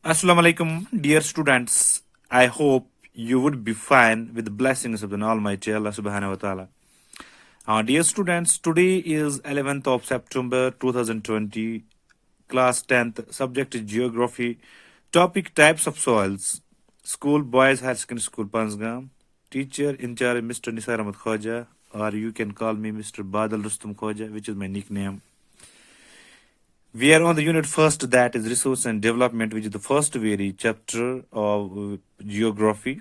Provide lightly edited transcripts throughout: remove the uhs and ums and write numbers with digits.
Assalamu alaikum, dear students. I hope you would be fine with the blessings of the Almighty Allah subhanahu wa ta'ala. Dear students, today is 11th of September 2020, class 10th, subject is geography, topic types of soils, school boys higher secondary school Pansgam, teacher in charge Mr. Nisar Ahmad Khoja, or you can call me Mr. Badal Rustum Khoja, which is my nickname. We are on the unit first, that is resource and development, which is the first very chapter of geography.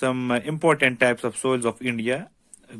some important types of soils of India.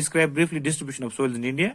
describe briefly distribution of soils in India.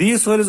These soils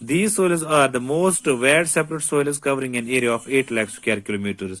These soils are the most wide separate soils covering an area of 8 lakh square kilometers.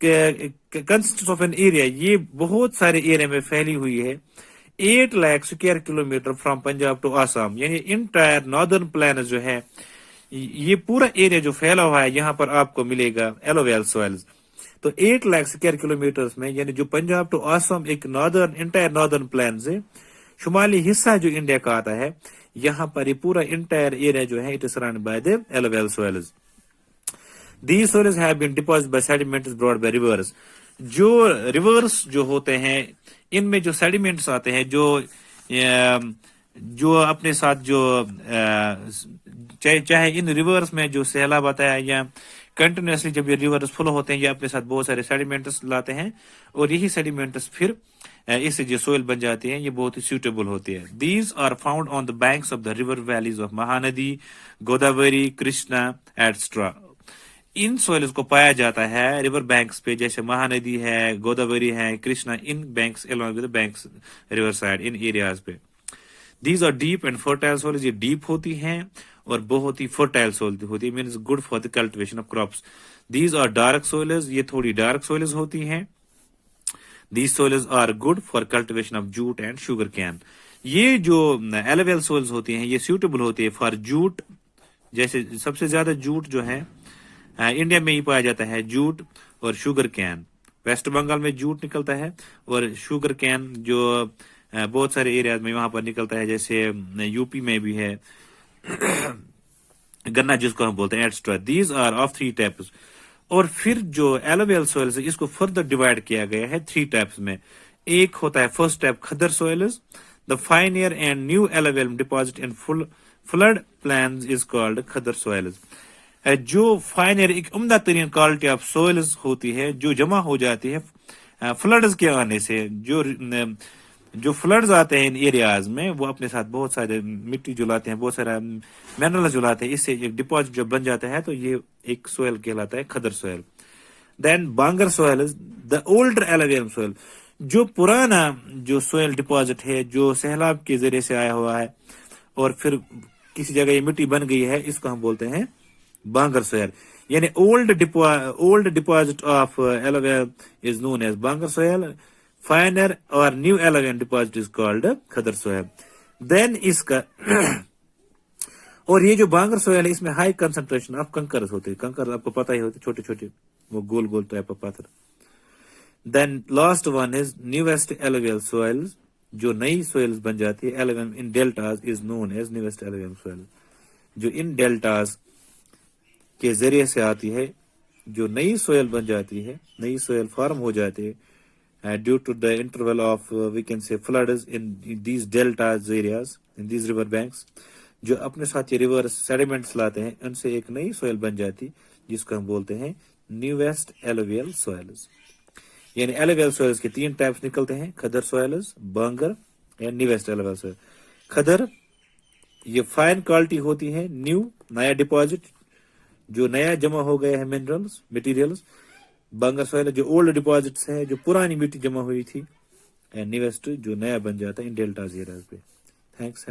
consists of an area, یہ بہت سارے area میں پھیلی ہوئی ہے. 8 lakh square kilometer from Punjab to Assam, یعنی entire northern plans جو ہے یہ پورا ایریا جو پھیلا ہوا ہے یہاں پر آپ کو ملے گا ایلوویل سوائلز. تو 8 lakh square kilometers میں یعنی جو پنجاب ٹو آسام ایک انٹائر ناردرن پلانز ہے, شمالی حصہ جو انڈیا کا آتا ہے, یہاں پر یہ پورا انٹائر ایریا جو ہے it is surrounded by the alluvial soils. These soils have been deposited by sediments brought by rivers. جو ریورس جو ہوتے ہیں ان میں جو سیڈیمنٹس آتے ہیں جو اپنے ساتھ جو چاہے ان ریورس میں جو سیلاب آتا ہے یا کنٹینیوسلی جب یہ ریورس فل ہوتے ہیں یہ اپنے ساتھ بہت سارے سیڈیمنٹس لاتے ہیں اور یہی سیڈیمنٹس پھر اس سے جو سوئل بن جاتی ہیں یہ بہت ہی سیوٹیبل ہوتی ہے. These are found on the banks of the river valleys of Mahanadi, Godavari, Krishna etcetera. ان سوئلز کو پایا جاتا ہے ریور بینکس پہ جیسے مہاندی ہے, گوداوری ہے, کرشنا, ان banks along with the banks river side ان ایریاز پہ. These are deep and fertile soils, یہ ڈیپ ہوتی ہیں اور بہت ہی فرٹائل سوئل ہوتی ہے, means good for the cultivation of crops. These are dark soils, یہ تھوڑی ڈارک سوئلز ہوتی ہیں. These soils are good for cultivation of jute and sugarcane. یہ جو ایلوویل سوئلز ہوتی ہیں یہ سیوٹیبل ہوتی ہے فار جوٹ, جیسے سب سے زیادہ جوٹ جو ہے انڈیا میں ہی پایا جاتا ہے, جوٹ اور شوگر کین. ویسٹ بنگال میں جوٹ نکلتا ہے اور شوگر کین جو بہت سارے ایریاز میں وہاں پر نکلتا ہے, جیسے یو پی میں بھی ہے گنا جس کو ہم بولتے ہیں etcetera. These are of 3 types. اور پھر جو ایلوویل سوئلز اس کو فردر ڈیوائڈ کیا گیا ہے 3 types میں. ایک ہوتا ہے first type khadar soils. The finer and new alluvial deposit in flood plains is called khadar soils. جو فائنر ایک عمدہ ترین کوالٹی آف سوئلز ہوتی ہے جو جمع ہو جاتی ہے فلڈز کے آنے سے. جو فلڈز آتے ہیں ان ایریاز میں وہ اپنے ساتھ بہت سارے مٹی جو لاتے ہیں, بہت سارا منرل جو لاتے ہیں, اس سے ایک ڈپازٹ جب بن جاتا ہے تو یہ ایک سوئل کہلاتا ہے khadar soil. Then bangar soils, the older alluvial soil, جو پرانا جو سوئل ڈپازٹ ہے جو سیلاب کے ذریعے سے آیا ہوا ہے اور پھر کسی جگہ یہ مٹی بن گئی ہے, اس کو ہم بولتے ہیں بانگر سوئل. یعنی old deposit of alluvial is known as Bangar soil. Finer or new alluvial deposit is called Khadar soil. Then اس کا اور یہ جو بانگر سوئل ہے اس میں ہائی کنسنٹریشن آف کنکرز ہوتے ہیں. کنکر آپ کو پتہ ہی ہوتے چھوٹے چھوٹے وہ گول گول ٹائپ آف پتھر. Then last one is newest alluvial soils, جو نئی سوئلز بن جاتی ہے. alluvium in deltas is known as newest alluvial soil. جو ان ڈیلٹاز کے ذریعے سے آتی ہے, جو نئی سوئل بن جاتی ہے, نئی سوئل فارم ہو جاتی ہے due to the interval of we can سے floods in these deltas areas in these river banks, جو اپنے ساتھ یہ ریور سیڈیمنٹس لاتے ہیں, ان سے ایک نئی سوئل بن جاتی جس کو ہم بولتے ہیں نیویسٹ ایلوویل سوئلز. یعنی ایلوویل سوئلز کے 3 ٹائپس نکلتے ہیں, کھدر سوئلز, بانگر اینڈ نیویسٹ ایلوویل سوئل. کھدر یہ فائن کوالٹی ہوتی ہے, نیو نیا ڈپازٹ جو نیا جمع ہو گیا ہے منرلز مٹیریلز. بانگر سوئل جو اولڈ ڈپازٹس ہے جو پرانی مٹی جمع ہوئی تھی. اینڈ نیویسٹ جو نیا بن جاتا ہے ان ڈیلٹاز ایریاز پہ. تھینکس.